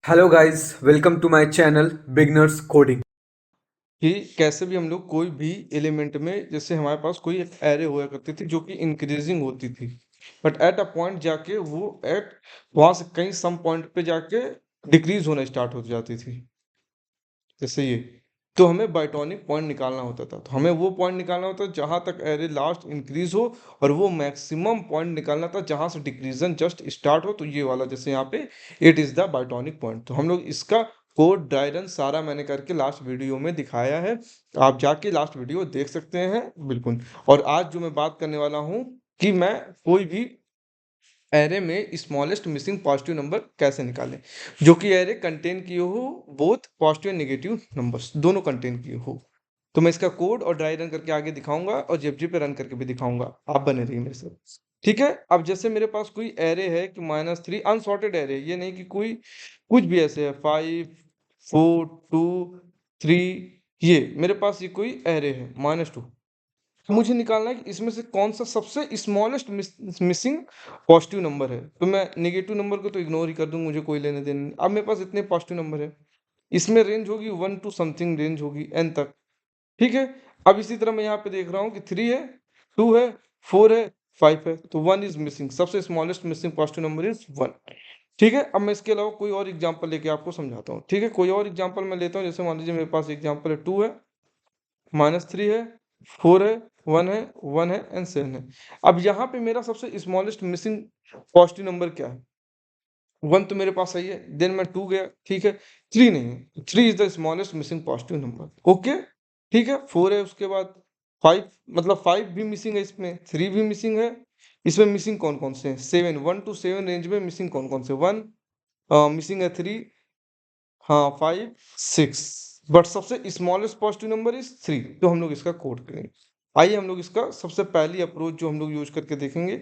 Hello guys, welcome to my channel beginners coding. कि कैसे भी हम लोग कोई भी एलिमेंट में जैसे हमारे पास कोई एक एरे हुआ करती थी जो कि इंक्रीजिंग होती थी, बट एट अ पॉइंट जाके वो एट वहां से कहीं सम पॉइंट पे जाके डिक्रीज होना स्टार्ट हो जाती थी। जैसे ये तो हमें बाइटॉनिक पॉइंट निकालना होता था, तो हमें वो पॉइंट निकालना होता था जहां तक एरे लास्ट इंक्रीज हो, और वो मैक्सिमम पॉइंट निकालना था जहां से डिक्रीजन जस्ट स्टार्ट हो। तो ये वाला जैसे यहाँ पे इट इज द बाइटॉनिक पॉइंट, तो हम लोग इसका कोड ड्राई रन सारा मैंने करके लास्ट वीडियो में दिखाया है। आप जाके लास्ट वीडियो देख सकते हैं बिल्कुल। और आज जो मैं बात करने वाला हूँ कि मैं कोई भी एरे में स्मॉलेस्ट मिसिंग पॉजिटिव नंबर कैसे निकालें, जो कि एरे कंटेन किए हो both positive and negative numbers दोनों कंटेन किए हो। तो मैं इसका कोड और ड्राई रन करके आगे दिखाऊंगा और जेपजी पे रन करके भी दिखाऊंगा। आप बने रहिए मेरे साथ, ठीक है। अब जैसे मेरे पास कोई एरे है कि -3 अनसॉर्टेड एरे, ये नहीं कि कोई कुछ भी ऐसे है 5 4 2 3, ये मेरे पास ये कोई एरे है -2। मुझे निकालना है कि इसमें से कौन सा सबसे स्मॉलेस्ट मिसिंग पॉजिटिव नंबर है। तो मैं नेगेटिव नंबर को तो इग्नोर ही कर दूं, मुझे कोई लेने देने नहीं। अब मेरे पास इतने पॉजिटिव नंबर है, इसमें रेंज होगी 1 टू समथिंग, रेंज होगी n तक, ठीक है। अब इसी तरह मैं यहाँ पे देख रहा हूँ कि 3 है, 2 है, 4 है, 5 है, तो 1 इज मिसिंग। सबसे smallest missing positive number is 1, ठीक है। अब मैं इसके अलावा कोई और एग्जांपल लेके आपको समझाता हूँ, ठीक है। कोई और एग्जांपल मैं लेता हूँ, जैसे मान लीजिए मेरे पास एग्जांपल है 2 है, -3 है, 4 है, 1 है, 1 है एंड 7 है। अब यहाँ पे मेरा सबसे स्मॉलेस्ट मिसिंग पॉजिटिव नंबर क्या है? 1 तो मेरे पास सही है, देन मैं 2 गया, ठीक है। 3 नहीं है, 3 is the smallest missing positive number, okay, ठीक है। 4 है, उसके बाद 5, मतलब 5 भी मिसिंग है, इसमें 3 भी मिसिंग है। इसमें मिसिंग कौन कौन से हैं? 7, 1 टू 7 रेंज में मिसिंग कौन कौन से? 1 मिसिंग है, 3, हाँ 5, 6, बट सबसे स्मॉलेस्ट पॉजिटिव नंबर इज 3। तो हम लोग इसका कोड करेंगे। आइए हम लोग इसका सबसे पहली अप्रोच जो हम लोग यूज करके देखेंगे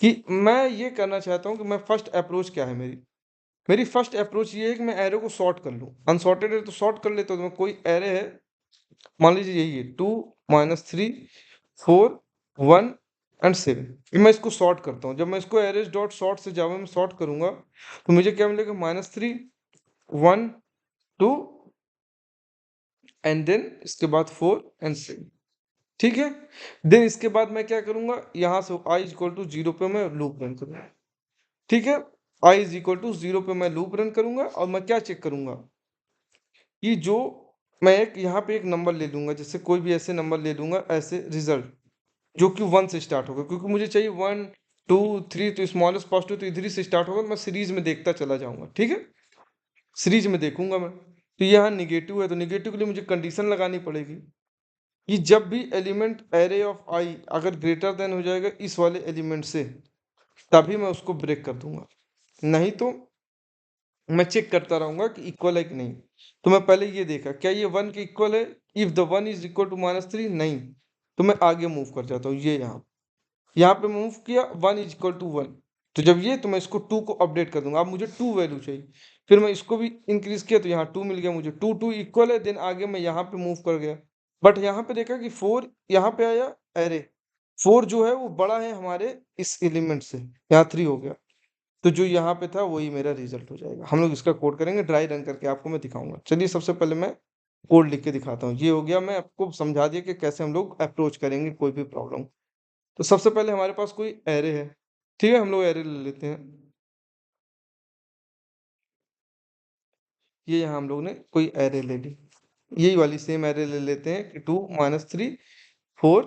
कि मैं ये करना चाहता हूँ कि मैं फर्स्ट अप्रोच क्या है मेरी। मेरी फर्स्ट अप्रोच ये है कि मैं एरे को सॉर्ट कर लूँ। अनसॉर्टेड है तो सॉर्ट कर लेता हूँ। तो मैं कोई एरे है, मान लीजिए यही है 2 -3 4 1 एंड 7, मैं इसको सॉर्ट करता हूँ। जब मैं इसको एरेज डॉट सॉर्ट से जावा में सॉर्ट करूंगा तो मुझे क्या मिलेगा? -3 1 2 एंड देन इसके बाद 4 एंड 6, ठीक है। देन इसके बाद मैं क्या करूंगा? यहाँ से i इक्वल टू 0 पे मैं लूप रन करूंगा, ठीक है। i इज इक्वल टू 0 पे मैं लूप रन करूंगा और मैं क्या चेक करूंगा कि जो मैं एक यहाँ पे एक नंबर ले लूंगा, जैसे कोई भी ऐसे नंबर ले लूंगा ऐसे रिजल्ट जो कि 1 से स्टार्ट होगा, क्योंकि मुझे चाहिए 1 2 3, तो स्मॉलेस्ट पॉजिटिव तो इधर ही से स्टार्ट होगा। मैं सीरीज में देखता चला जाऊंगा, ठीक है। सीरीज में देखूंगा मैं, तो यहाँ निगेटिव है तो निगेटिव के लिए मुझे कंडीशन लगानी पड़ेगी कि जब भी एलिमेंट एरे ऑफ आई अगर ग्रेटर देन हो जाएगा इस वाले एलिमेंट से, तभी मैं उसको ब्रेक कर दूंगा। नहीं तो मैं चेक करता रहूंगा कि इक्वल है कि नहीं। तो मैं पहले ये देखा क्या ये 1 के इक्वल है। If the 1 is equal to -3, नहीं, तो मैं आगे मूव कर जाता हूँ। ये यहाँ पे मूव किया, 1 इज इक्वल टू 1, तो जब ये, तो मैं इसको 2 को अपडेट कर दूंगा। अब मुझे 2 वैल्यू चाहिए, फिर मैं इसको भी इंक्रीज किया तो यहाँ 2 मिल गया मुझे। 2 2 इक्वल है, देन आगे मैं यहाँ पे मूव कर गया, बट यहाँ पे देखा कि 4 यहाँ पे आया एरे। 4 जो है वो बड़ा है हमारे इस एलिमेंट से, यहाँ 3 हो गया, तो जो यहाँ पे था वही मेरा रिजल्ट हो जाएगा। हम लोग इसका कोड करेंगे, ड्राई रन करके आपको मैं दिखाऊंगा। चलिए सबसे पहले मैं कोड लिख के दिखाता हूँ। ये हो गया, मैं आपको समझा दिया कि कैसे हम लोग अप्रोच करेंगे कोई भी प्रॉब्लम। तो सबसे पहले हमारे पास कोई एरे है, ठीक है। हम लोग एरे ले लेते हैं। ये यहाँ हम लोग ने कोई एरे ले ली, यही वाली सेम एरे ले लेते हैं कि 2 -3 4,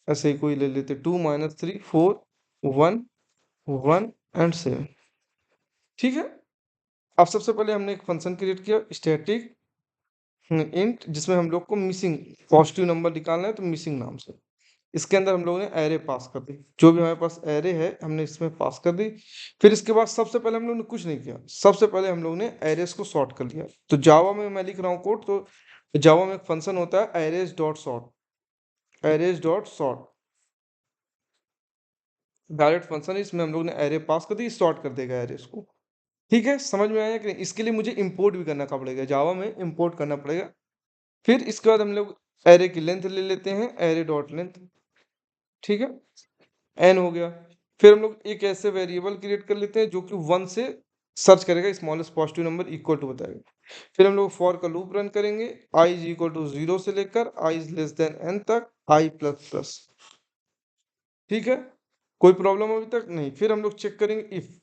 ऐसे ही कोई ले लेते 2 -3 4 1 1 एंड 7, ठीक है। अब सबसे पहले हमने एक फंक्शन क्रिएट किया स्टैटिक इंट, जिसमें हम लोग को मिसिंग पॉजिटिव नंबर निकालना है, तो मिसिंग नाम से इसके अंदर हम लोगों ने एरे पास कर दी। जो भी हमारे पास एरे है हमने इसमें पास कर दी। फिर इसके बाद सबसे पहले हम लोग ने कुछ नहीं किया, सबसे पहले हम लोग ने एरेस को सॉर्ट कर लिया। तो जावा में मैं लिख रहा हूँ कोड, तो जावा में एक फंक्शन होता है arrays dot sort, arrays dot sort direct function है। इसमें हम लोग ने एरे पास कर दी, सॉर्ट कर देगा एरेस को, ठीक है। समझ में आया कि नहीं? इसके लिए मुझे इंपोर्ट भी करना पड़ेगा, जावा में इंपोर्ट करना पड़ेगा। फिर इसके बाद हम लोग एरे की लेंथ ले लेते हैं, एरे डॉट लेंथ, ठीक है, एन हो गया। फिर हम लोग एक ऐसे वेरिएबल क्रिएट कर लेते हैं जो कि 1 से सर्च करेगा, smallest positive number equal to बताएगा। फिर हम लोग फॉर का लूप रन करेंगे, i इज इक्वल टू 0 से लेकर i is less than n तक i प्लस प्लस। ठीक है, कोई प्रॉब्लम अभी तक नहीं। फिर हम लोग चेक करेंगे इफ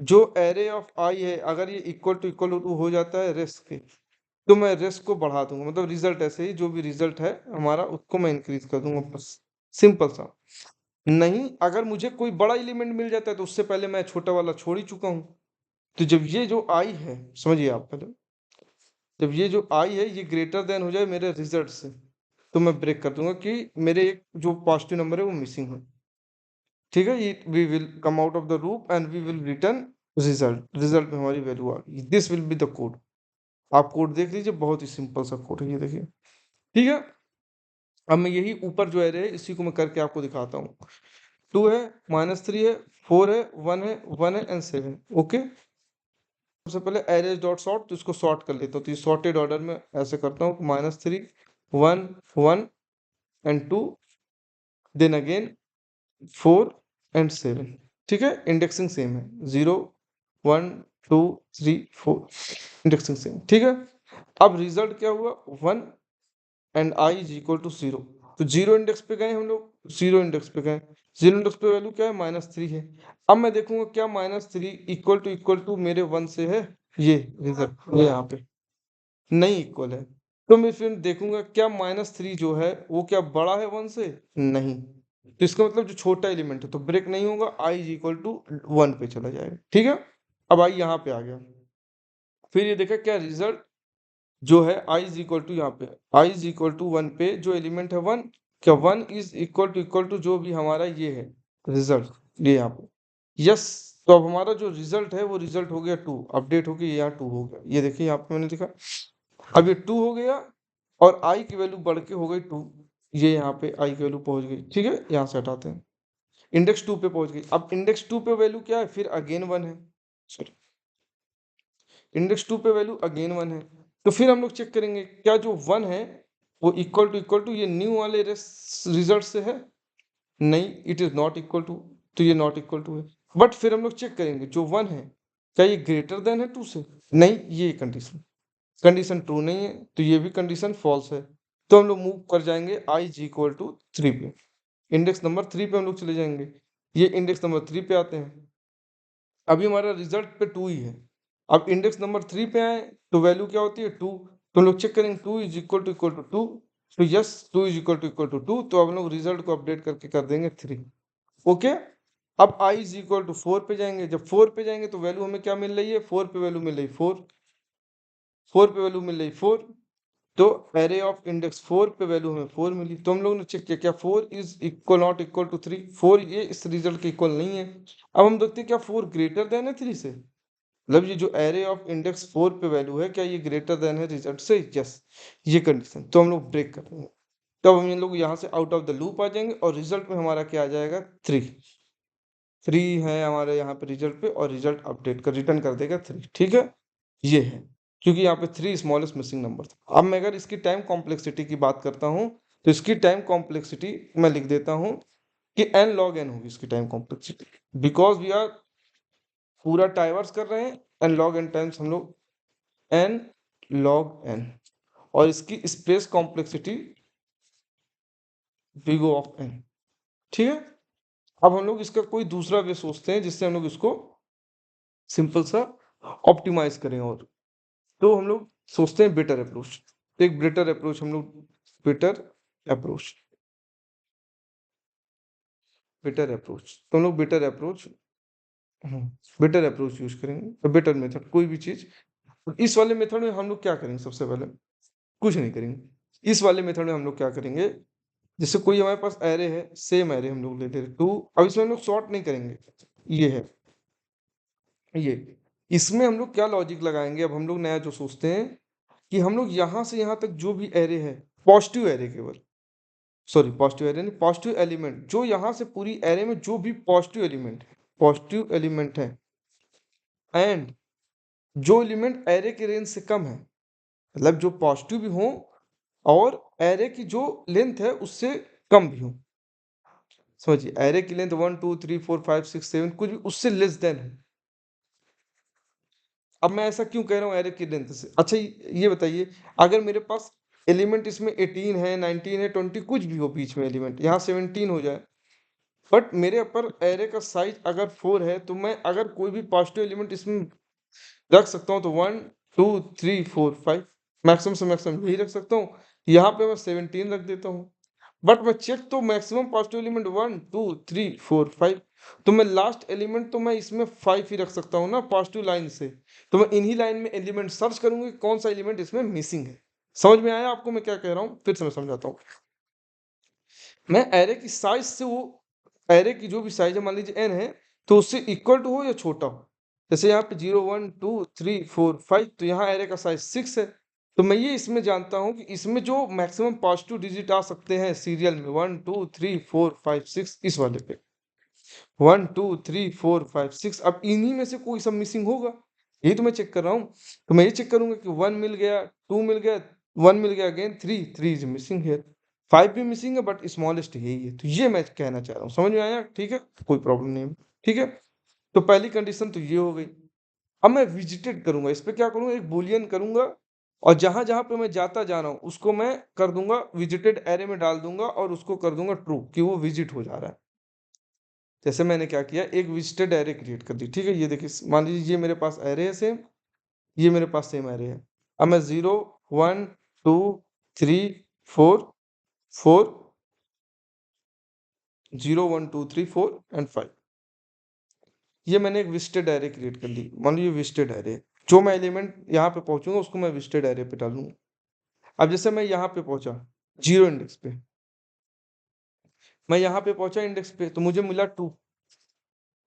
जो एरे ऑफ i है अगर ये इक्वल टू हो जाता है रेस्ट के, तो मैं रेस्ट को बढ़ा दूंगा, मतलब रिजल्ट ऐसे ही जो भी रिजल्ट है हमारा उसको मैं इंक्रीज कर दूंगा, बस सिंपल सा। नहीं, अगर मुझे कोई बड़ा एलिमेंट मिल जाता है तो उससे पहले मैं छोटा वाला छोड़ ही चुका हूं। तो जब ये जो आई है, समझिए आप पहले, जब ये जो आई है ये ग्रेटर देन हो जाए मेरे रिजल्ट से, तो मैं ब्रेक कर दूंगा कि मेरे एक जो पॉजिटिव नंबर है वो मिसिंग है। ठीक है, we will come out of the loop and we will return result. Result में हमारी वैल्यू आ गई, this will be the code. आप कोड देख लीजिए, बहुत ही सिंपल सा कोड है ये, देखिए। ठीक है, अब मैं यही ऊपर जो एरे है इसी को मैं करके आपको दिखाता हूँ। 2 है, -3 है, 4 है, 1 है, 1 है एंड 7। ओके, सबसे पहले एरेज डॉट सॉर्ट, तो इसको सॉर्ट कर लेता हूँ। तो ये सॉर्टेड ऑर्डर में ऐसे करता हूँ, -3 1 1 एंड 2, देन अगेन 4 एंड 7। ठीक है, इंडेक्सिंग सेम है, 0 1 2 3 4, इंडेक्सिंग सेम। ठीक है, अब रिजल्ट क्या हुआ, 1 and i is equal to 0। तो 0 इंडेक्स पे गए हम लोग, 0 इंडेक्स पे गए, 0 इंडेक्स पे वैल्यू क्या है, -3 है। अब मैं देखूंगा क्या -3 इक्वल टू मेरे 1 से है, ये रिजल्ट ये यहाँ पे नहीं इक्वल है। तो मैं फिर देखूंगा क्या -3 जो है वो क्या बड़ा है 1 से, नहीं। तो इसका मतलब जो छोटा एलिमेंट है तो ब्रेक नहीं होगा, i इज इक्वल टू 1 पे चला जाएगा। ठीक है, अब i यहाँ पे आ गया। फिर ये देखा क्या रिजल्ट जो है i इज इक्वल टू, यहाँ पे i इज इक्वल टू 1 पे जो एलिमेंट है 1, क्या 1 इज इक्वल टू जो भी हमारा ये है रिजल्ट, ये यहाँ पे यस। तो अब हमारा जो रिजल्ट है वो रिजल्ट हो गया 2, अपडेट हो गया, यहाँ 2 हो गया, ये देखिए यहाँ पे मैंने लिखा। अब ये 2 हो गया और i की वैल्यू बढ़ के हो गई 2, ये यहाँ पे i की वैल्यू पहुंच गई। ठीक है, यहाँ से हटाते हैं, इंडेक्स 2 पे पहुंच गई। अब इंडेक्स 2 पे वैल्यू क्या है, फिर अगेन 1 है, सॉरी, इंडेक्स 2 पे वैल्यू अगेन 1 है। तो फिर हम लोग चेक करेंगे क्या जो 1 है वो इक्वल टू ये न्यू वाले रिजल्ट से है, नहीं, it is not equal to, तो ये नॉट इक्वल टू है। बट फिर हम लोग चेक करेंगे जो 1 है क्या ये ग्रेटर देन है 2 से, नहीं, ये कंडीशन कंडीशन ट्रू नहीं है, तो ये भी कंडीशन फॉल्स है। तो हम लोग मूव कर जाएंगे i इज इक्वल टू 3 पे, इंडेक्स नंबर 3 पे हम लोग चले जाएंगे। ये इंडेक्स नंबर 3 पे आते हैं, अभी हमारा रिजल्ट पे 2 ही है। अब इंडेक्स नंबर 3 पे आए तो वैल्यू क्या होती है 2, तो हम लोग चेक करेंगे 2 इज इक्वल टू 2, तो यस 2 इज इक्वल टू 2, तो अब हम लोग रिजल्ट को अपडेट करके कर देंगे 3। ओके, अब i इज इक्वल टू 4 पे जाएंगे, जब 4 पे जाएंगे तो वैल्यू हमें क्या मिल रही है, 4 पे वैल्यू मिल रही 4, 4 पे वैल्यू मिल रही 4, तो एरे ऑफ इंडेक्स 4 पे वैल्यू हमें 4 मिली। तो हम लोग ने चेक किया क्या 4 is equal not equal to 3, 4 ये इस रिजल्ट के इक्वल नहीं है। अब हम देखते हैं क्या 4 ग्रेटर देन है 3 से, मतलब ये जो एरे ऑफ इंडेक्स 4 पे वैल्यू है क्या ये ग्रेटर देन है रिजल्ट से, यस, ये कंडीशन। तो हम लोग ब्रेक कर देंगे, तब हम लोग यहाँ से आउट ऑफ द लूप आ जाएंगे और रिजल्ट में हमारा क्या आ जाएगा 3, 3 है हमारे यहाँ पे रिजल्ट पे, और रिजल्ट अपडेट कर रिटर्न कर देगा 3। ठीक है, ये है, क्योंकि यहाँ पे 3 स्मॉलेस्ट मिसिंग नंबर था। अब मैं अगर इसकी टाइम कॉम्प्लेक्सिटी की बात करता हूँ तो इसकी टाइम कॉम्प्लेक्सिटी मैं लिख देता हूँ कि n log n होगी इसकी time complexity, because we are पूरा टाइवर्स कर रहे हैं, n log n टाइम्स हम लोग n log n, और इसकी space complexity big O of n। ठीक है, अब हम लोग इसका कोई दूसरा वे सोचते हैं जिससे हम लोग इसको सिंपल सा ऑप्टिमाइज करें, और तो हम लोग सोचते हैं बेटर अप्रोच। तो एक बेटर अप्रोच हम लोग, बेटर अप्रोच, बेटर अप्रोच, तो हम लोग बेटर अप्रोच यूज करेंगे, बेटर मेथड कोई भी चीज। इस वाले मेथड में हम लोग क्या करेंगे, सबसे पहले कुछ नहीं करेंगे। इस वाले मेथड में हम लोग क्या करेंगे, जैसे कोई हमारे पास एरे है, सेम एरे हम लोग लेते हैं 2, अब इसमें हम लोग सॉर्ट नहीं करेंगे, ये है ये, इसमें हम लोग क्या लॉजिक लगाएंगे, अब हम लोग नया जो सोचते हैं कि हम लोग यहाँ से यहाँ तक जो भी एरे है, पॉजिटिव एरे केवल, सॉरी पॉजिटिव एरे नहीं, पॉजिटिव एलिमेंट, जो यहाँ से पूरी एरे में जो भी पॉजिटिव एलिमेंट है एंड जो एलिमेंट एरे के रेंज से कम है, मतलब जो पॉजिटिव भी हो और एरे की जो लेंथ है उससे कम भी हो, समझिए एरे की लेंथ 1 2 3 4 5 6 7 कुछ भी उससे लेस देन है, अब मैं ऐसा क्यों कह रहा हूँ एरे की लेंथ से? अच्छा ये बताइए, अगर मेरे पास एलिमेंट इसमें 18 है, 19 है, 20 कुछ भी हो बीच में एलिमेंट, यहाँ 17 हो जाए, बट मेरे ऊपर एरे का साइज अगर 4 है, तो मैं अगर कोई भी पॉजिटिव एलिमेंट इसमें रख सकता हूँ तो 1 2 3 4 5 मैक्सिमम से मैक्सिमम यही रख सकता हूँ। यहाँ पे मैं 17 रख देता हूँ, बट मैं चेक तो मैक्सिमम पॉजिटिव एलिमेंट 1 2 3 4 5, तो मैं लास्ट एलिमेंट तो मैं इसमें 5 ही रख सकता हूँ ना पॉजिटिव लाइन से। तो मैं इन्हीं लाइन में एलिमेंट सर्च करूंगी कौन सा एलिमेंट इसमें मिसिंग है। समझ में आया आपको मैं क्या कह रहा हूँ? फिर से मैं समझाता हूँ। मैं एरे की साइज से, वो एरे की जो भी साइज है मान लीजिए n है, तो उससे इक्वल टू हो या छोटा हो। जैसे यहाँ पे 0 1 2 3 4 5, तो यहाँ एरे का साइज 6 है। तो मैं ये इसमें जानता हूँ कि इसमें जो मैक्सिमम पॉजिटिव डिजिट आ सकते हैं सीरियल में 1 2 3 4 5 6, इस वाले पे 1 2 3 4 5 6, अब इन्हीं में से कोई सब मिसिंग होगा, यही तो मैं चेक कर रहा हूँ। तो मैं ये चेक करूंगा कि 1 मिल गया, 2 मिल गया, 1 मिल गया अगेन, 3 इज मिसिंग हियर, 5 भी मिसिंग है बट स्मॉलेस्ट यही है। तो ये मैं कहना चाह रहा हूँ, समझ में आया? ठीक है, कोई प्रॉब्लम नहीं है। ठीक है, तो पहली कंडीशन तो ये हो गई। अब मैं विजिटेड करूंगा, इस पे क्या करूंगा, एक बुलियन करूंगा, और जहां जहां पे मैं जाता जा रहा हूं उसको मैं कर दूंगा विजिटेड एरे में डाल दूंगा, और उसको कर दूंगा ट्रू कि वो विजिट हो जा रहा है। जैसे मैंने क्या किया, एक विजिटेड एरे क्रिएट कर दी। ठीक है, ये देखिए मान लीजिए ये मेरे पास एरे है सेम, ये मेरे पास सेम एरे है। अब मैं 0 1 2 3 4 4 0 1 2 3 4 एंड 5, ये मैंने एक विजिटेड एरे क्रिएट कर ली। मान लीजिए विजिटेड एरे, जो मैं एलिमेंट यहाँ पे पहुंचूंगा उसको मैं विजिटेड एरे पे डालूंगा। अब जैसे मैं यहाँ पे पहुंचा 0 इंडेक्स पे, मैं यहाँ पे पहुंचा इंडेक्स पे, तो मुझे मिला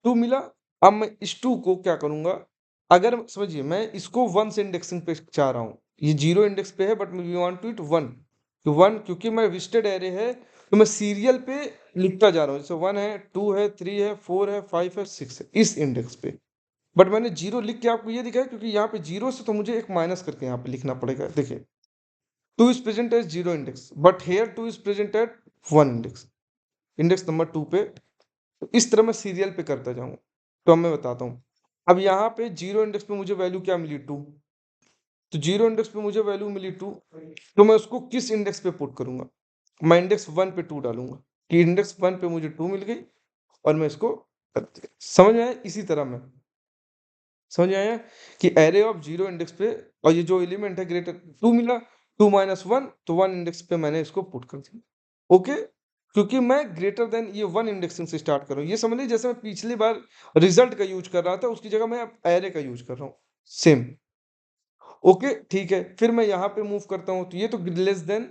2 मिला। अब मैं इस 2 को क्या करूंगा, अगर समझिए मैं इसको 1 से इंडेक्सिंग पे चाह रहा हूँ, ये 0 इंडेक्स पे है but we want to it 1, तो 1 क्योंकि मैं विजिटेड एरे है, तो मैं सीरियल पे लिखता जा रहा हूँ। जैसे 1 है, 2 है, 3 है, 4 है, 5 है, 6 है इस इंडेक्स पे, बट मैंने 0 लिख के आपको ये दिखाया क्योंकि यहाँ पे 0 से तो मुझे एक माइनस करके यहाँ पे लिखना पड़ेगा। देखिए 2 is present as 0 index, but here 2 is present at 1 index, index number 2 पे। तो इस तरह मैं सीरियल पे करता जाऊंगा। तो अब मैं बताता हूँ, अब यहाँ पे 0 इंडेक्स पे मुझे वैल्यू क्या मिली 2, तो 0 इंडेक्स पे मुझे वैल्यू मिली 2, तो मैं उसको किस इंडेक्स पे पुट करूंगा, मैं इंडेक्स 1 पे 2 डालूंगा कि इंडेक्स 1 पे मुझे 2 मिल गई, और मैं इसको कर दिया। समझ में आया? इसी तरह मैं समझ में आया कि एरे ऑफ 0 इंडेक्स पे, और ये जो एलिमेंट है ग्रेटर 2 मिला, 2 माइनस 1, तो 1 इंडेक्स पे मैंने इसको पुट कर दिया। ओके, क्योंकि मैं ग्रेटर देन ये 1 इंडेक्सिंग से स्टार्ट कर रहा हूँ। ये समझ लीजिए जैसे मैं पिछली बार रिजल्ट का यूज कर रहा था, उसकी जगह मैं अब एरे का यूज कर रहा हूँ सेम। ओके ठीक है, फिर मैं यहाँ पे मूव करता हूँ, तो ये तो लेस देन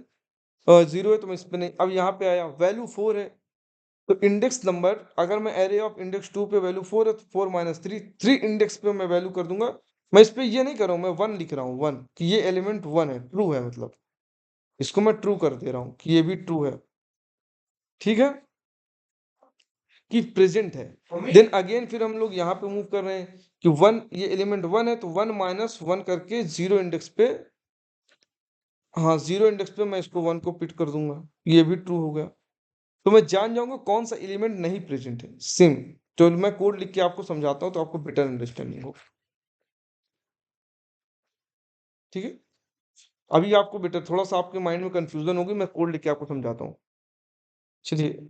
0 है, तो मैं इस पे नहीं। अब यहाँ पे आया वैल्यू 4 है, तो इंडेक्स नंबर, अगर मैं एरे ऑफ इंडेक्स 2 पे वैल्यू 4 है तो 4 माइनस 3, 3 इंडेक्स पे मैं वैल्यू कर दूंगा। मैं इस पे ये नहीं कर रहा हूँ, मैं 1 लिख रहा हूँ, 1 कि ये एलिमेंट 1 है, ट्रू है, मतलब इसको मैं ट्रू कर दे रहा हूँ कि ये भी ट्रू है। ठीक है, कि प्रेजेंट है। देन अगेन फिर हम लोग यहाँ पे मूव कर रहे हैं कि 1, ये एलिमेंट 1 है, तो 1 माइनस 1 करके 0 इंडेक्स पे, हाँ 0 इंडेक्स पे मैं इसको 1 को पिट कर दूंगा, ये भी ट्रू हो गया। तो मैं जान जाऊंगा कौन सा एलिमेंट नहीं प्रेजेंट है सेम। तो मैं कोड लिख के आपको समझाता हूँ तो आपको बेटर अंडरस्टैंडिंग हो। ठीक है, अभी आपको बेटर, थोड़ा सा आपके माइंड में कंफ्यूजन होगी, मैं कोड लिख के आपको समझाता हूँ। चलिए,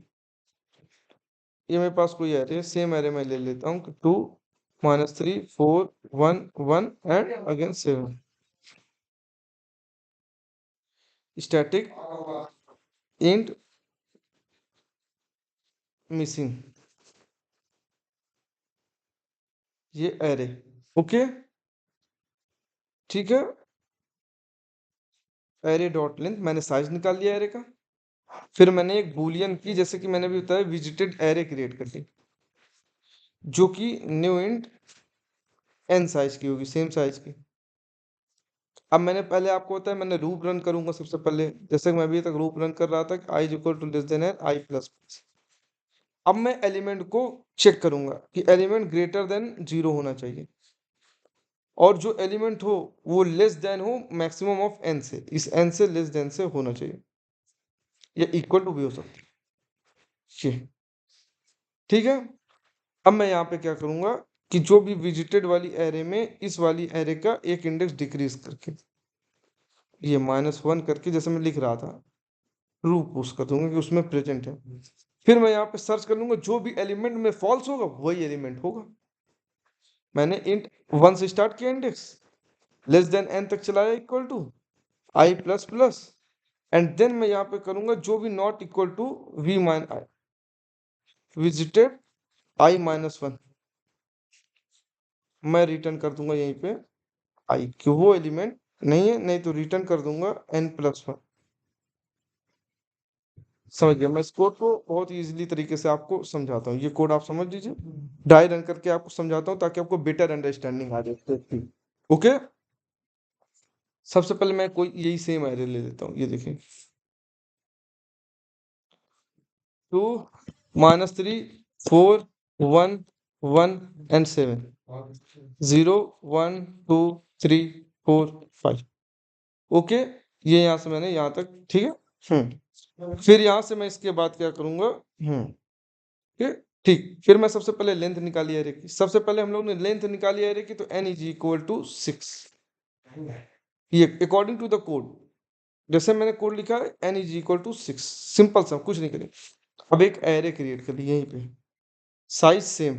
ये मेरे पास कोई एरे, सेम एरे मैं ले लेता हूँ, 2 minus 3 4 1 1 and again 7, static int missing, ये एरे। ओके ठीक है, एरे डॉट लेंथ, मैंने साइज निकाल लिया एरे का। फिर मैंने एक बूलियन की, जैसे कि मैंने भी बताया, विजिटेड एरे क्रिएट कर ली, जो कि न्यू इंट n साइज की होगी, सेम साइज की। अब मैंने पहले आपको बताया, मैंने लूप रन करूंगा सबसे पहले, जैसे कि मैं अभी तक लूप रन कर रहा था कि i equal to less than n i plus. अब मैं एलिमेंट को चेक करूंगा कि एलिमेंट ग्रेटर देन 0 होना चाहिए, और जो एलिमेंट हो वो लेस देन हो मैक्सिमम ऑफ n से, इस n से लेस देन से होना चाहिए, या इक्वल टू भी हो सकती है। ठीक है, अब मैं यहाँ पे क्या करूंगा, कि जो भी विजिटेड वाली एरे में इस वाली एरे का एक इंडेक्स डिक्रीज करके, ये -1 करके जैसे मैं लिख रहा था, ट्रू पुश कर दूंगा कि उसमें प्रेजेंट है। फिर मैं यहाँ पे सर्च कर लूंगा, जो भी एलिमेंट में फॉल्स होगा वही एलिमेंट होगा। मैंने इंट 1 से स्टार्ट किया इंडेक्स, लेस देन n तक चलाया, equal to i plus plus, and then मैं यहाँ पे करूंगा जो भी not equal to v mine i visited i-1, मैं रिटर्न कर दूंगा यहीं पे i, क्यों वो एलिमेंट नहीं है, नहीं तो रिटर्न कर दूंगा n+1। समझ गया। मैं इस कोड को बहुत इजीली तरीके से आपको समझाता हूँ, ये कोड आप समझ लीजिए, ड्राई रन करके आपको समझाता हूँ ताकि आपको बेटर अंडरस्टैंडिंग आ जाए। ओके, सबसे पहले मैं कोई यही सेम एरे ले लेता हूँ, ये देखिए 2 -3 4 1 1 and 7 0 1 2 3 4 5। ओके, ये यहाँ से मैंने यहाँ तक, ठीक है। फिर यहाँ से मैं इसके बाद क्या करूंगा, ठीक, फिर मैं सबसे पहले लेंथ निकाली एरे की। सबसे पहले हम लोग ने लेंथ निकाली एरे की, तो n इज इक्वल टू 6, ये अकॉर्डिंग टू द कोड, जैसे मैंने कोड लिखा है n is equal to 6, simple सा, कुछ नहीं करें। अब एक एरे क्रिएट कर ली यहीं पे, साइज सेम,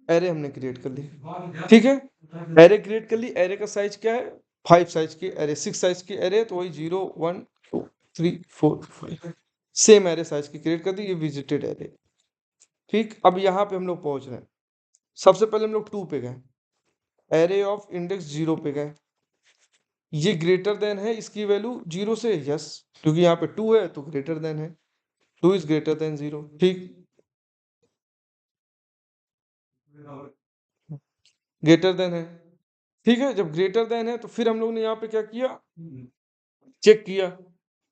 एरे हमने क्रिएट कर ली, ठीक है। एरे क्रिएट कर ली, एरे का साइज क्या है, 5 साइज की एरे, 6 साइज की एरे, तो वही 0 1 2 3 4 5 सेम एरे साइज की क्रिएट कर दी, ये विजिटेड एरे। ठीक, अब यहाँ पे हम लोग पहुंच रहे हैं। सबसे पहले हम लोग 2 पे गए, एरे ऑफ इंडेक्स 0 पे गए, ये ग्रेटर देन है इसकी वैल्यू 0 से, यस, क्योंकि यहाँ पे 2 है तो ग्रेटर देन है, 2 इज ग्रेटर देन 0। ठीक, ग्रेटर देन है, ठीक है। जब ग्रेटर देन है तो फिर हम लोग ने यहाँ पे क्या किया, चेक किया,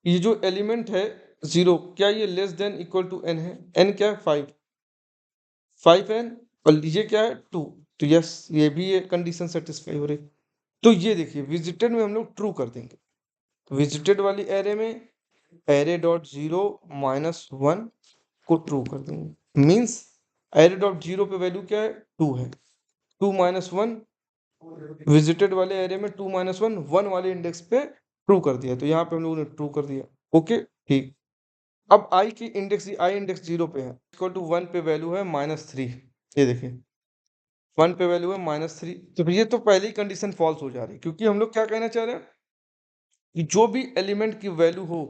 ये जो एलिमेंट है 0, क्या ये less than equal to n है, n क्या है 5n, और ये क्या है 2, तो यस, ये भी ये कंडीशन सेटिस्फाई हो रही। तो ये देखिए विजिटेड में हम लोग ट्रू कर देंगे, विजिटेड वाली एरे में एरे डॉट 0 -1 को ट्रू कर देंगे, मीन्स एरे डॉट 0 पे वैल्यू क्या है, 2 है, 2 -1 विजिटेड वाले एरे में 2 -1 1 वाले इंडेक्स पे ट्रू कर दिया, तो यहाँ पे हम लोगों ने ट्रू कर दिया। ओके, ठीक। अब i की इंडेक्स, i इंडेक्स 0 पे है, इक्वल टू 1 पे वैल्यू है -3, ये देखिए 1 पे वैल्यू है -3, तो ये तो पहले ही कंडीशन फॉल्स हो जा रही है, क्योंकि हम लोग क्या कहना चाह रहे हैं कि जो भी एलिमेंट की वैल्यू हो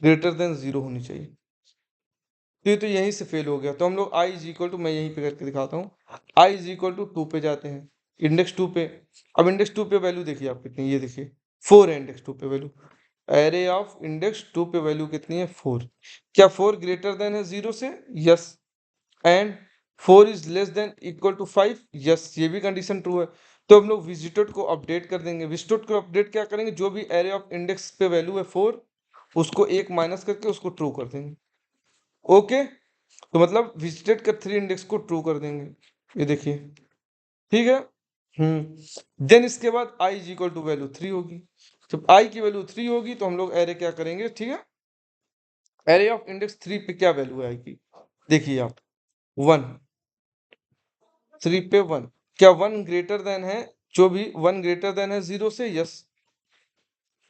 ग्रेटर देन 0 होनी चाहिए, तो ये तो यहीं से फेल हो गया। तो हम लोग i इज इक्वल टू, मैं यहीं पे करके दिखाता हूँ, i इज इक्वल टू 2 पे जाते हैं, इंडेक्स 2 पे। अब इंडेक्स 2 पे वैल्यू देखिए आप कितनी, ये देखिए 4 है इंडेक्स 2 पे वैल्यू, एरे ऑफ इंडेक्स 2 पे वैल्यू कितनी है, 4। क्या 4 ग्रेटर देन है 0 से, yes, and 4 is less than equal to 5, yes, ये भी कंडीशन ट्रू है। तो हम लोग विजिटेड को अपडेट कर देंगे, विजिटेड को अपडेट क्या करेंगे, जो भी एरे ऑफ इंडेक्स पे वैल्यू है 4, उसको 1 माइनस करके उसको ट्रू कर देंगे। ओके, तो मतलब विजिटेड का 3 इंडेक्स को ट्रू कर देंगे, ये देखिए, ठीक है। देन इसके बाद i is equal to value 3 होगी, जब i की वैल्यू 3 होगी तो हम लोग एरे क्या करेंगे, ठीक है, एरे ऑफ इंडेक्स 3 पे क्या वैल्यू है i की, देखिए आप 1, 3 पे 1, क्या 1 ग्रेटर देन है, जो भी 1 ग्रेटर देन है 0 से, yes,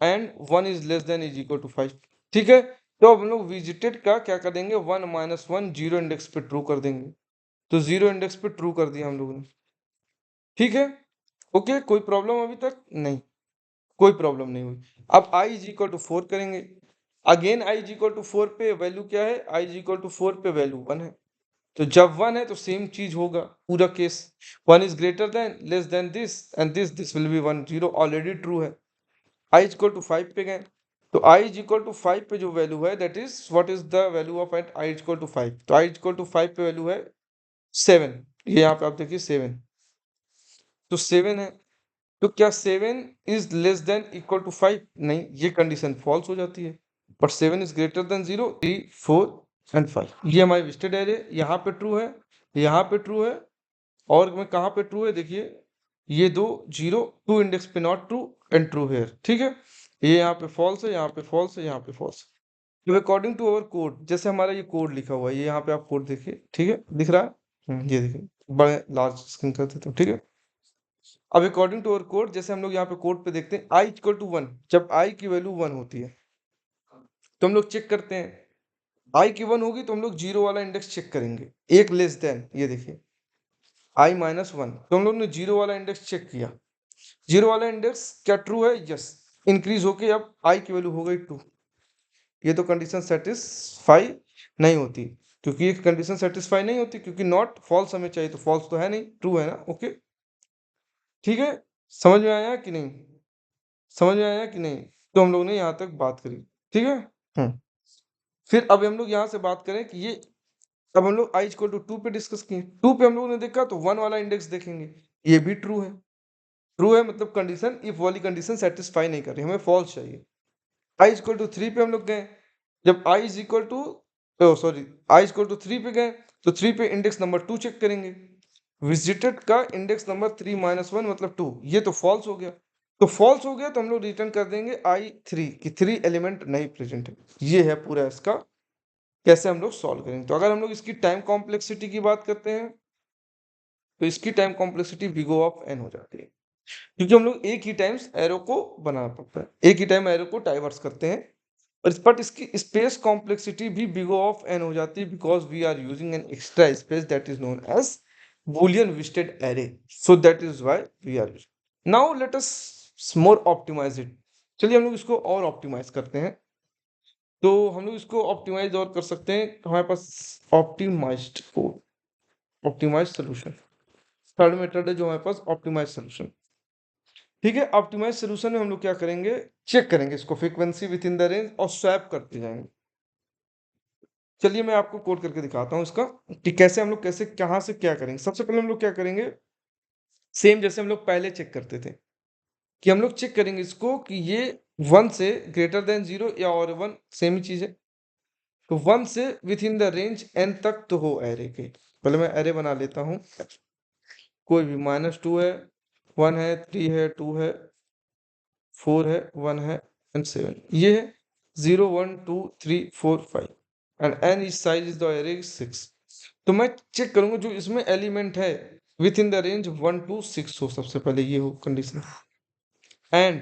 and 1 is less than is equal to 5, ठीक है। तो अब हम लोग विजिटेड का क्या कर देंगे, 1 -1 0 इंडेक्स पे ट्रू कर देंगे, तो 0 इंडेक्स पे ट्रू कर दिया हम लोगों ने, ठीक है। ओके, कोई प्रॉब्लम अभी तक नहीं, कोई प्रॉब्लम नहीं हुई। अब i इज इक्वल टू 4 करेंगे, again i is equal to 4 पे वैल्यू क्या है, i इज इक्वल टू 4 पे वैल्यू 1 है, तो जब 1 है तो सेम चीज होगा पूरा case, 1 is greater than less than this and this will B 1 0, already true है। i इज इक्वल टू 5 पे गए, तो i इज इक्वल टू 5 पे जो वैल्यू है, that is what is the value of at i is equal to 5, तो i is equal to 5 पे value है 7, ये यहाँ पे आप देखिए 7, तो 7 है, तो क्या 7 is less than equal to 5, नहीं, ये कंडीशन फॉल्स हो जाती है, but 7 is greater than 0, 3 4 and 5, ये हमारी विजिटेड एरे, यहाँ पे ट्रू है, यहाँ पे ट्रू है, और में कहाँ पे ट्रू है, देखिए ये दो 0 2 इंडेक्स पे not true and true here, ठीक है। ये यहाँ पे फॉल्स है, यहाँ पे फॉल्स है, यहाँ पे फॉल्स है, तो अकॉर्डिंग टू अवर कोड, जैसे हमारा ये कोड लिखा हुआ है, ये यहाँ पे आप कोड देखिए, ठीक है, दिख रहा है, ये देखिए, बड़े लार्ज स्क्रीन कर देता हूँ, ठीक है। अब अकॉर्डिंग टू अवर कोड, जैसे हम लोग यहाँ पे कोड पे देखते हैं i इक्वल टू 1, जब i की वैल्यू 1 होती है तो हम लोग चेक करते हैं, i की 1 होगी तो हम लोग जीरो वाला इंडेक्स चेक करेंगे, एक लेस देन, ये देखिए i माइनस 1, तो हम लोग ने जीरो वाला इंडेक्स चेक किया, जीरो वाला इंडेक्स क्या ट्रू है, यस, इंक्रीज होके अब i की वैल्यू हो गई 2, ये तो कंडीशन सेटिस्फाई नहीं होती, क्योंकि ये कंडीशन सेटिस्फाई नहीं होती क्योंकि नॉट फॉल्स हमें चाहिए, तो फॉल्स तो है नहीं, ट्रू है ना, ओके, ठीक है, समझ में आया कि नहीं, समझ में आया कि नहीं, तो हम लोग ने यहाँ तक बात करी, ठीक है। फिर अब हम लोग यहाँ से बात करें कि ये, अब हम लोग i इक्वल टू 2 पे डिस्कस किए, 2 पे हम लोगों ने देखा तो 1 वाला इंडेक्स देखेंगे, ये भी ट्रू है मतलब कंडीशन, इफ वाली कंडीशन सेटिस्फाई नहीं कर रही, हमें फॉल्स चाहिए। i इक्वल टू 3 पे हम लोग गए, जब i is equal to, sorry, i equal to 3 पे गए तो 3 पे इंडेक्स नंबर 2 चेक करेंगे, विजिटेड का इंडेक्स नंबर 3 माइनस 1 मतलब 2, ये तो फॉल्स हो गया, तो फॉल्स हो गया तो हम लोग रिटर्न कर देंगे i3 कि 3 एलिमेंट नहीं प्रेजेंट है, ये है पूरा इसका कैसे हम लोग सॉल्व करेंगे। तो अगर हम लोग इसकी टाइम कॉम्प्लेक्सिटी की बात करते हैं तो इसकी time complexity big O of n हो जाती है, क्योंकि हम लोग एक ही टाइम्स एरो को बनाना पड़ता है, एक ही टाइम एरो को डाइवर्स करते हैं, बट इसकी स्पेस कॉम्प्लेक्सिटी भी big O ऑफ n हो जाती है, because we are using an extra space that is known as boolean visited array, so that is why we are using। now let us more optimize it, चलिए हम लोग इसको और optimise करते हैं, तो हम लोग इसको ऑप्टिमाइज और कर सकते हैं, हमारे पास optimized code, optimize solution, third method है जो हमारे पास ऑप्टिमाइज सोल्यूशन, ठीक है। ऑप्टिमाइज सोल्यूशन में हम लोग क्या करेंगे, चेक करेंगे इसको frequency with in the range और स्वैप करते जाएंगे। चलिए मैं आपको कोड करके दिखाता हूँ इसका कि कैसे हम लोग कैसे कहाँ से क्या करेंगे। सबसे पहले हम लोग क्या करेंगे, सेम जैसे हम लोग पहले चेक करते थे कि हम लोग चेक करेंगे इसको कि ये 1 से ग्रेटर देन 0 या और 1 सेम ही चीज है, तो 1 से with in the range n तक तो हो एरे के। पहले मैं एरे बना लेता हूँ, कोई भी, -2 है, 1 है, 3 है, 2 है, 4 है, 1 है एंड 7, ये है 0 1 2 3 4 5 and n is size is the array 6। तो मैं चेक करूंगा जो इसमें एलिमेंट है with in the range 1 to 6 हो, सबसे पहले ये हो कंडीशन, एंड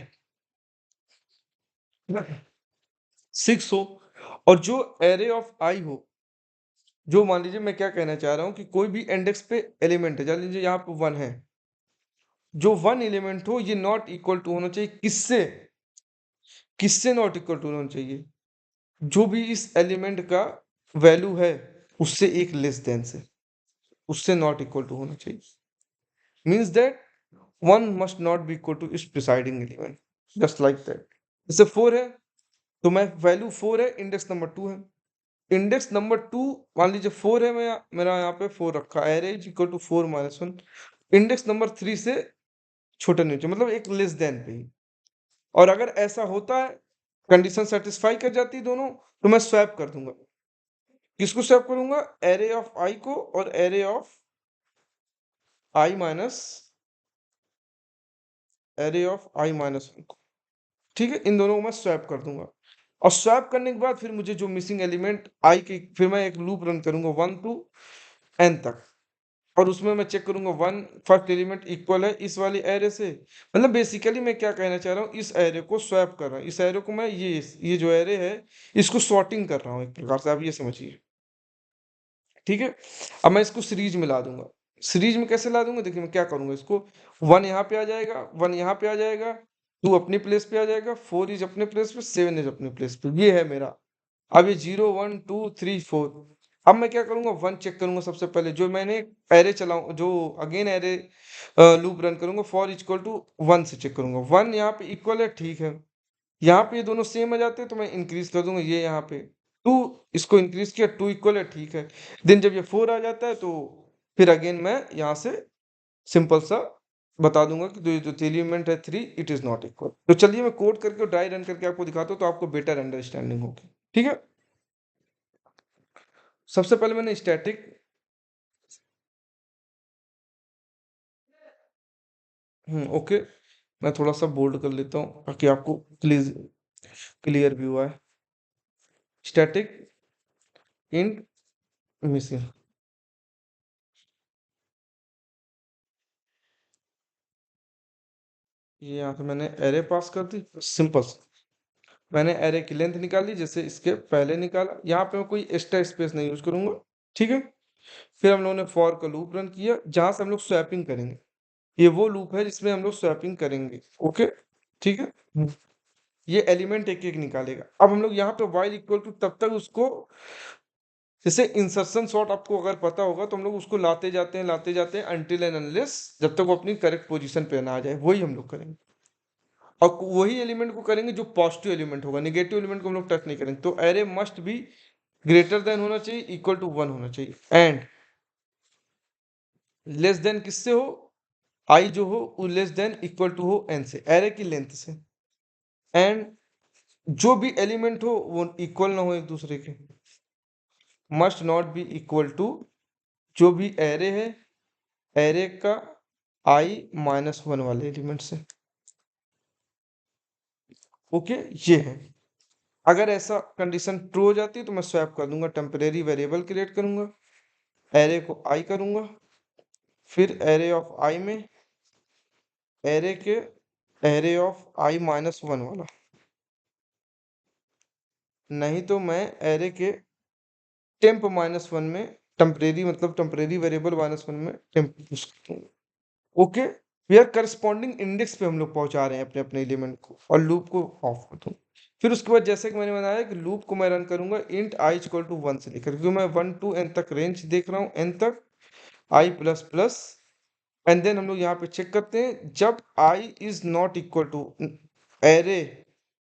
6 हो, और जो एरे ऑफ आई हो, जो मान लीजिए मैं क्या कहना चाह रहा हूँ कि कोई भी इंडेक्स पे एलिमेंट है, मान लीजिए यहाँ पे 1 है, जो 1 एलिमेंट हो ये नॉट इक्वल टू होना चाहिए किससे, किससे नॉट इक्वल टू होना चाहिए, जो भी इस एलिमेंट का वैल्यू है उससे एक लेस देन से, उससे नॉट इक्वल टू होना चाहिए, means that 1 must not be equal to इस preceding element, just like that. जैसे 4 है तो मैं वैल्यू 4 है, इंडेक्स नंबर 2 है, इंडेक्स नंबर 2, मान लीजिए 4 है, मैं मेरा यहाँ पे 4 रखा, array is equal to 4 minus 1, index number 3 से छोटा नहीं चाहिए, मतलब एक लेस देन पे ही, और अगर ऐसा होता है कंडीशन सेटिस्फाई कर जाती है दोनों, तो मैं स्वैप कर दूंगा, किसको स्वैप करूंगा, एरे ऑफ आई को और array of I minus, array of I minus 1 को, ठीक है, इन दोनों को मैं स्वैप कर दूंगा, और स्वैप करने के बाद फिर मुझे जो मिसिंग एलिमेंट आई की, फिर मैं एक लूप रन करूंगा 1 to n तक, और उसमें मैं चेक करूंगा 1 फर्स्ट एलिमेंट इक्वल है इस वाली एरे से, मतलब बेसिकली मैं क्या कहना चाह रहा हूँ, इस एरे को स्वैप कर रहा हूँ, इस एरे को मैं ये जो एरे है इसको सॉर्टिंग कर रहा हूँ एक प्रकार से, आप ये समझिए, ठीक है। अब मैं इसको सीरीज में ला दूंगा, सीरीज में कैसे ला दूंगा, देखिए मैं क्या करूंगा, इसको 1 यहाँ पे आ जाएगा, 1 यहाँ पे आ जाएगा, 2 अपनी प्लेस पे आ जाएगा, 4 इज अपने प्लेस पे, 7 इज अपने प्लेस पे, ये है मेरा। अब ये 0 1 2 3 4, अब मैं क्या करूंगा, 1 चेक करूंगा सबसे पहले, जो मैंने एरे चलाऊ, जो अगेन एरे लूप रन करूंगा, फॉर इक्वल टू 1 से चेक करूंगा, 1 यहाँ पे इक्वल है, ठीक है, यहाँ पे ये दोनों सेम आ जाते हैं तो मैं इंक्रीज कर दूंगा, ये यहाँ पे 2, इसको इंक्रीज किया, 2 इक्वल है, ठीक है, देन जब ये 4 आ जाता है तो फिर अगेन मैं यहाँ से सिंपल सा बता दूंगा कि जो एलिमेंट है 3 इट इज नॉट इक्वल। तो चलिए मैं कोड करके ड्राई रन करके आपको दिखाता हूँ तो आपको बेटर अंडरस्टैंडिंग होगी, ठीक है। सबसे पहले मैंने स्टैटिक, ओके, मैं थोड़ा सा बोल्ड कर लेता हूँ ताकि आपको क्लियर व्यू आए, स्टैटिक इंट मिसिंग। ये यहाँ पे मैंने एरे पास कर दी, सिंपल। मैंने एरे की लेंथ निकाली जैसे इसके पहले निकाला। यहाँ पे मैं कोई एक्स्ट्रा स्पेस नहीं यूज करूंगा, ठीक है। फिर हम लोगों ने फॉर का लूप रन किया जहां से हम लोग स्वैपिंग करेंगे। ये वो लूप है जिसमें हम लोग स्वैपिंग करेंगे, ओके, ठीक है। ये एलिमेंट एक एक निकालेगा। अब हम लोग यहाँ पे while इक्वल टू तब तक उसको, जैसे इंसर्शन सॉर्ट आपको अगर पता होगा तो हम लोग उसको लाते जाते हैं अनटिल एंड अनलेस जब तक वो अपनी करेक्ट पोजीशन पे ना आ जाए, वही हम लोग करेंगे। और वही एलिमेंट को करेंगे जो पॉजिटिव एलिमेंट होगा, नेगेटिव एलिमेंट को हम लोग टच नहीं करेंगे। तो array must be greater than होना चाहिए, इक्वल टू 1 होना चाहिए, एंड लेस देन किससे हो, आई जो हो वो लेस देन इक्वल टू हो एन से, एरे की लेंथ से। एंड जो भी एलिमेंट हो वो इक्वल ना हो एक दूसरे के, must not be equal to जो भी एरे है, एरे का i-1 वाले एलिमेंट से, ओके। ये है। अगर ऐसा कंडीशन ट्रू हो जाती है तो मैं स्वैप कर दूंगा, टेम्परेरी वेरिएबल क्रिएट करूंगा, एरे को i करूंगा, फिर एरे ऑफ i में एरे के एरे ऑफ i-1 वाला, नहीं तो मैं एरे के temp-1 में टेम्परेरी मतलब टेम्परेरी वेरिएबल -1 में टेम्प यूज करूंगा, okay. We are corresponding index पे हम लोग पहुंचा रहे हैं अपने अपने एलिमेंट को, और लूप को ऑफ कर दूं। फिर उसके बाद जैसे कि मैंने बताया कि लूप को मैं रन करूंगा इंट i इक्वल टू 1 से लेकर, क्योंकि मैं 1 to n तक रेंज देख रहा हूँ, n तक i plus plus. And then हम लोग यहाँ पे चेक करते हैं जब i is not equal to array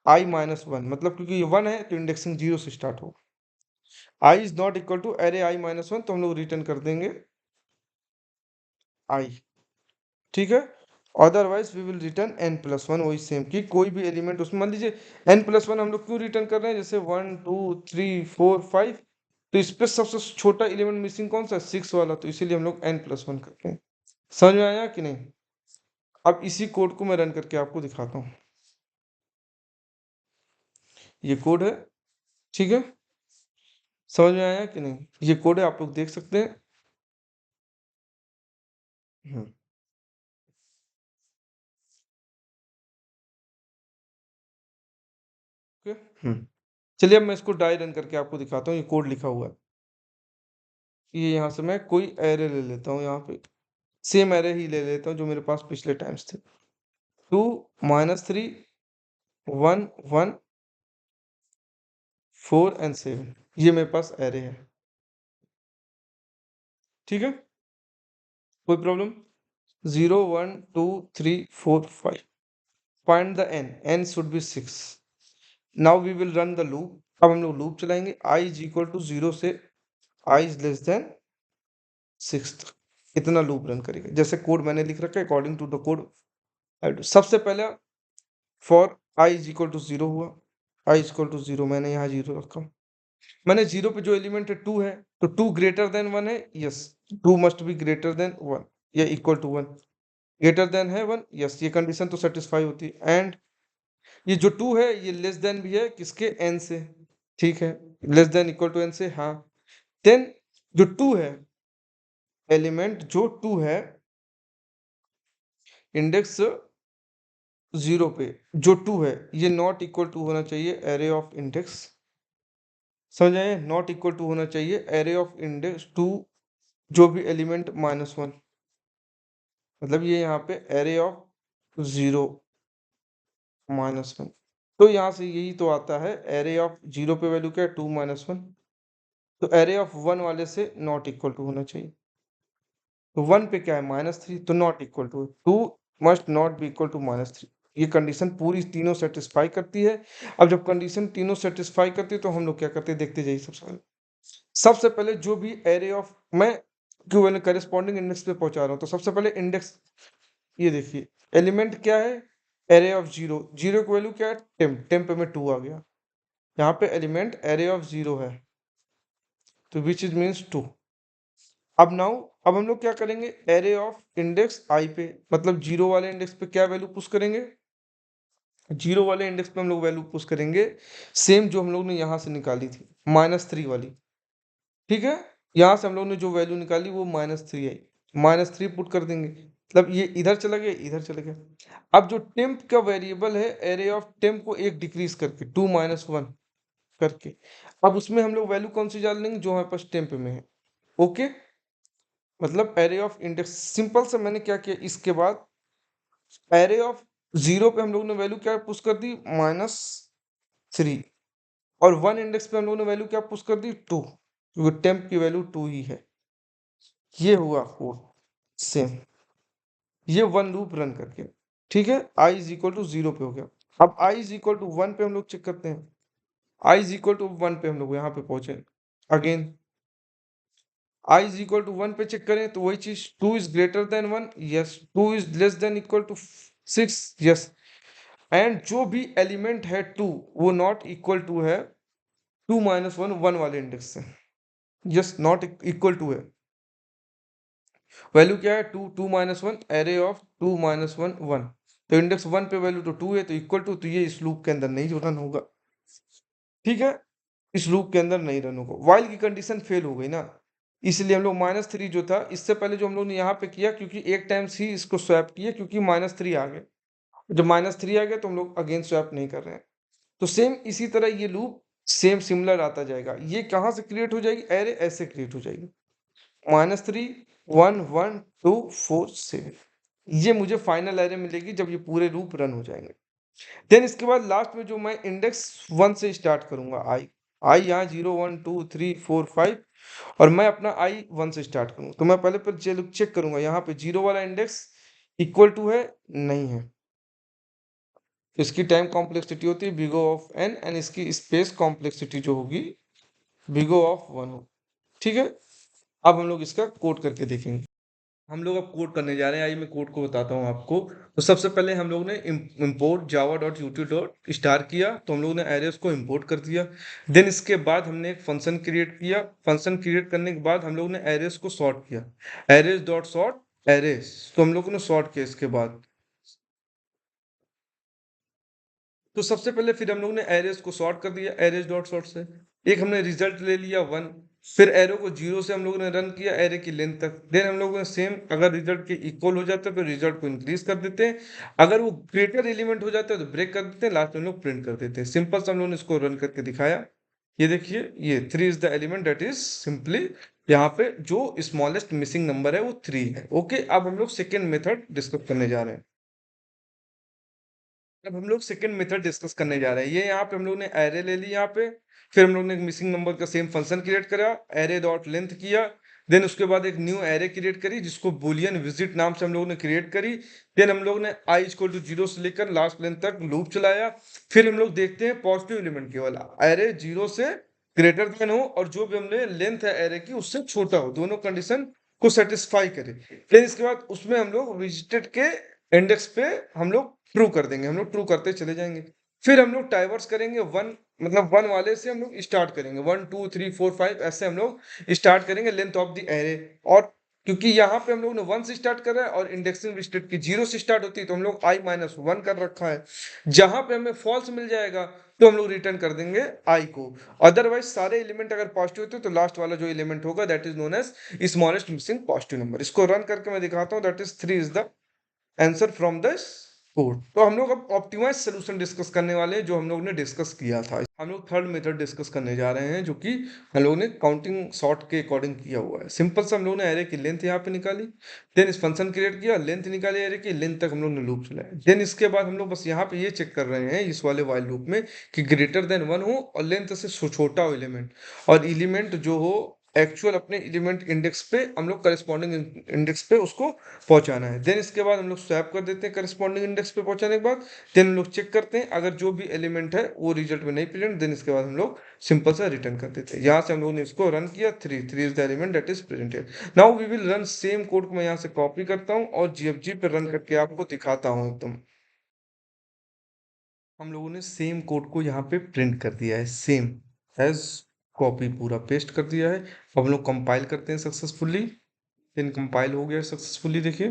i-1, मतलब क्योंकि ये 1 है तो इंडेक्सिंग 0 से स्टार्ट होगा। i is not equal to array i-1 तो हम लोग रिटर्न कर देंगे i, ठीक है। Otherwise we will return n+1, वही सेम कि कोई भी एलिमेंट उसमें, मान लीजिए n+1 हम लोग क्यों रिटर्न कर रहे हैं, जैसे 1 2 3 4 5, तो इस पे सबसे छोटा एलिमेंट मिसिंग कौन सा है, 6 वाला, तो इसीलिए हम लोग n+1 करते हैं। समझ में आया कि नहीं? अब इसी कोड को मैं रन करके आपको दिखाता हूँ। ये कोड है, ठीक है। समझ में आया कि नहीं? ये कोड है, आप लोग देख सकते हैं। हम्म, ओके। चलिए अब मैं इसको डाई रन करके आपको दिखाता हूँ। ये कोड लिखा हुआ है। ये यहाँ से मैं कोई एरे ले लेता हूँ, यहाँ पे सेम एरे ही ले लेता हूँ जो मेरे पास पिछले टाइम्स थे। 2 -3 1 1 4 एंड 7, ये मेरे पास एरे है, ठीक है। कोई problem? 0 1 2 3 4 5, find the n should be 6। Now we will run the loop. अब हम लोग लूप चलाएंगे i इज इक्वल टू 0 से i इज लेस देन 6, इतना लूप रन करेगा जैसे कोड मैंने लिख रखा है अकॉर्डिंग टू द कोड। सबसे पहले for i is equal to 0 हुआ, i इज इक्वल टू 0, मैंने यहाँ 0 रखा। मैंने 0 पे जो एलिमेंट है 2 है, तो 2 ग्रेटर देन 1 है, yes, 2 must be greater than 1 या इक्वल टू 1। ग्रेटर देन है 1, यस, ये कंडीशन तो सेटिस्फाई होती है। एंड ये जो 2 है ये लेस देन भी है किसके, n से, ठीक है, less than equal to n से, हाँ। देन जो 2 है, एलिमेंट जो 2 है इंडेक्स 0 पे जो 2 है, ये नॉट इक्वल टू होना चाहिए एरे ऑफ इंडेक्स, समझ आए, नॉट इक्वल टू होना चाहिए एरे ऑफ इंडेक्स 2 जो भी एलिमेंट -1, मतलब ये यहाँ पे एरे ऑफ 0 -1। तो यहाँ से यही तो आता है, एरे ऑफ 0 पे वैल्यू क्या है, 2 -1, तो एरे ऑफ 1 वाले से नॉट इक्वल टू होना चाहिए। तो 1 पे क्या है, -3, तो not equal to 2, must not be equal to -3। ये कंडीशन पूरी तीनों सेटिस्फाई करती है। अब जब कंडीशन तीनों सेटिस्फाई करती है तो हम लोग क्या करते हैं, देखते जाइए। सबसे पहले जो भी एरे ऑफ, मैं क्यों करेस्पॉन्डिंग इंडेक्स पे पहुंचा रहा हूँ, तो सबसे पहले इंडेक्स, ये देखिए एलिमेंट क्या है, एरे ऑफ 0, 0 की वैल्यू क्या है, टेम्प में 2 आ गया। यहाँ पे एलिमेंट एरे ऑफ 0 है, तो विच इज मीन्स 2। अब हम लोग क्या करेंगे, एरे ऑफ इंडेक्स i पे, मतलब 0 वाले इंडेक्स पे क्या वैल्यू पुश करेंगे, 0 वाले इंडेक्स पे हम लोग वैल्यू पुश करेंगे सेम जो हम लोग ने यहाँ से निकाली थी -3 वाली, ठीक है। यहाँ से हम लोग ने जो वैल्यू निकाली वो -3 आई, -3 पुट कर देंगे, मतलब ये इधर चला गया, इधर चला गया। अब जो टेम्प का वेरिएबल है एरे ऑफ टेम्प को एक डिक्रीज करके 2 - 1 करके, अब उसमें हम लोग वैल्यू कौन सी डाल लेंगे जो हमारे पास टेम्प में है। ओके, मतलब एरे ऑफ इंडेक्स सिंपल से मैंने क्या किया, इसके बाद एरे ऑफ 0 पे हम लोग ने वैल्यू क्या पुश कर दी -3, और 1 इंडेक्स पे हम लोग ने वैल्यू क्या पुश कर दी 2, क्योंकि टेम्प की वैल्यू 2 ही है। ये हुआ कोड सेम, ये 1 लूप रन करके, ठीक है। i इज इक्वल टू 0 पे हो गया। अब i इज इक्वल टू 1 पे हम लोग चेक करते हैं, i इज इक्वल टू 1 पे हम लोग यहाँ पे पहुंचे। Again i is equal to 1 पे चेक करें तो वही चीज, 2 is greater than 1, yes. 2 is less than equal to 6, yes. And जो भी एलिमेंट है 2 वो नॉट इक्वल टू है 2 - 1 1 वाले इंडेक्स से, यस, नॉट इक्वल टू है। वैल्यू क्या है 2 2 - 1, एरे ऑफ 2 - 1 1, तो इंडेक्स 1 पे वैल्यू तो 2 है, तो इक्वल टू, तो ये इस लूप के अंदर नहीं रन होगा, ठीक है। इस लूप के अंदर नहीं रन होगा, वाइल की कंडीशन फेल हो गई ना, इसलिए हम लोग -3 जो था इससे पहले जो हम लोग ने यहाँ पे किया, क्योंकि एक टाइम्स ही इसको स्वैप किया, क्योंकि -3 आ गए। जब -3 आ गया तो हम लोग अगेन स्वैप नहीं कर रहे हैं। तो सेम इसी तरह ये लूप सेम सिमिलर आता जाएगा। ये कहाँ से क्रिएट हो जाएगी, एरे ऐसे क्रिएट हो जाएगी, -3 1 1 2 4 7, ये मुझे फाइनल एरे मिलेगी जब ये पूरे लूप रन हो जाएंगे। देन इसके बाद लास्ट में जो मैं इंडेक्स 1 से स्टार्ट करूंगा, आई यहाँ 0 1 2 3 4 5, और मैं अपना आई 1 से स्टार्ट करूंगा, तो मैं पहले पर चेक करूंगा यहाँ पे 0 वाला इंडेक्स इक्वल टू है, नहीं है, तो इसकी टाइम कॉम्प्लेक्सिटी होती है big O of n, and इसकी स्पेस कॉम्प्लेक्सिटी जो होगी बिग O ऑफ 1 हो, ठीक है। अब हम लोग इसका कोड करके देखेंगे। हम लोग अब कोड करने जा रहे हैं, आइए मैं कोड को बताता हूँ आपको। तो सबसे पहले हम लोग ने import java.util.star किया, तो हम लोग ने एरेस को इंपोर्ट कर दिया। देन इसके बाद हमने एक फंक्शन क्रिएट किया, फंक्शन क्रिएट करने के बाद हम लोग ने एरेस को सॉर्ट किया, एरेस डॉट सॉर्ट एरेस, तो हम लोगों ने सॉर्ट किया इसके बाद। तो सबसे पहले फिर हम लोग ने एरेस को सॉर्ट कर दिया, एरेस डॉट सॉर्ट से एक हमने रिजल्ट ले लिया 1, फिर एरो को 0 से हम लोगों ने रन किया एरे की लेंथ तक। देन हम लोगों ने सेम, अगर रिजल्ट के इक्वल हो जाता है तो रिजल्ट को इंक्रीज कर देते हैं, अगर वो ग्रेटर एलिमेंट हो जाता है तो ब्रेक कर देते हैं, लास्ट में हम लोग प्रिंट कर देते हैं। सिंपल से हम लोगों ने इसको रन करके दिखाया। ये देखिए, ये 3 is the element, that is simply यहाँ पे जो स्मॉलेस्ट मिसिंग नंबर है वो 3 है। ओके, अब हम लोग सेकेंड मेथड डिस्कस करने जा रहे हैं। अब हम लोग सेकंड मेथड डिस्कस करने जा रहे हैं। ये यहाँ पे हम लोग ने एरे ले ली यहाँ पे, फिर हम लोग ने एक मिसिंग नंबर का सेम फंक्शन क्रिएट करा, एरे डॉट लेंथ किया। देन उसके बाद एक न्यू एरे क्रिएट करी जिसको बुलियन विजिट नाम से हम लोग ने क्रिएट करी। देन हम लोग ने i इक्वल टू 0 से लेकर लास्ट लेंथ तक लूप चलाया। फिर हम लोग देखते हैं पॉजिटिव एलिमेंट केवल एरे 0 से ग्रेटर देन हो और जो भी हमने लेंथ है एरे की उससे छोटा हो, दोनों कंडीशन को सेटिस्फाई करे। फिर इसके बाद उसमें हम लोग विजिटेड के इंडेक्स पे हम लोग ट्रू कर देंगे, हम लोग ट्रू करते चले जाएंगे। फिर हम लोग टाइवर्स करेंगे 1, मतलब 1 वाले से हम लोग स्टार्ट करेंगे, 1 2 3 4 5 ऐसे हम लोग स्टार्ट करेंगे लेंथ ऑफ द एरे। और क्योंकि यहाँ पे हम लोग ने 1 से स्टार्ट कर रहा है और इंडेक्सिंग विजिटेड की 0 से स्टार्ट होती है, तो हम लोग i - 1 कर रखा है। जहां पे हमें फॉल्स मिल जाएगा तो हम लोग रिटर्न कर देंगे i को। अदरवाइज सारे एलिमेंट अगर पॉजिटिव होते तो लास्ट वाला जो एलिमेंट होगा that is known as smallest missing positive number. इसको रन करके मैं दिखाता हूँ, that is 3 is the answer from this code. तो हम लोग अब ऑप्टिमाइज सोल्यूशन डिस्कस करने वाले हैं जो हम लोग ने डिस्कस किया था। हम लोग थर्ड मेथड डिस्कस करने जा रहे हैं जो कि हम लोग ने काउंटिंग सॉर्ट के अकॉर्डिंग किया हुआ है। सिंपल से हम लोग ने एरे की लेंथ यहाँ पे निकाली, देन इस फंक्शन क्रिएट किया, लेंथ निकाली एरे की, लेंथ तक हम लोग ने लूप चलाया। देन इसके बाद हम लोग बस यहाँ पे ये चेक कर रहे हैं इस वाले वाइल लूप में कि ग्रेटर देन 1 हो और लेंथ से छोटा हो एलिमेंट, और एलिमेंट जो हो एक्चुअल अपने एलिमेंट इंडेक्स पे हम लोग करस्पॉन्डिंग इंडेक्स पे उसको पहुंचाना है। देन इसके बाद हम लोग स्वैप कर देते हैं करस्पॉन्डिंग इंडेक्स पे पहुंचाने के बाद। देन हम लोग चेक करते हैं अगर जो भी एलिमेंट है वो रिजल्ट में नहीं प्रेजेंट, देन इसके बाद हम लोग सिंपल सा रिटर्न कर देते हैं। यहाँ से हम लोग ने इसको रन किया, 3 is the element that is presented. Now we will run same code को मैं यहाँ से कॉपी करता हूँ और जीएफजी पे रन करके आपको दिखाता हूँ एकदम। हम लोगों ने सेम कोड को यहाँ पे प्रिंट कर दिया है, सेम एज कॉपी पूरा पेस्ट कर दिया है। अब हम लोग कंपाइल करते हैं सक्सेसफुली। देन कंपाइल हो गया सक्सेसफुली, देखिए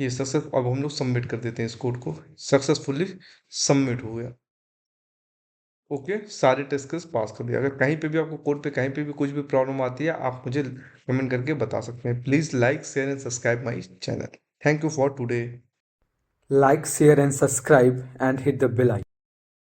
ये सक्सेस, अब हम लोग सबमिट कर देते हैं इस कोड को, सक्सेसफुली सबमिट हो गया। ओके, सारे टेस्ट केस पास कर दिया। अगर कहीं पे भी आपको कोड पे कहीं पे भी कुछ भी प्रॉब्लम आती है, आप मुझे कमेंट करके बता सकते हैं। Please like share and subscribe my channel. Thank you for today. Like, share, and subscribe, and hit the bell icon.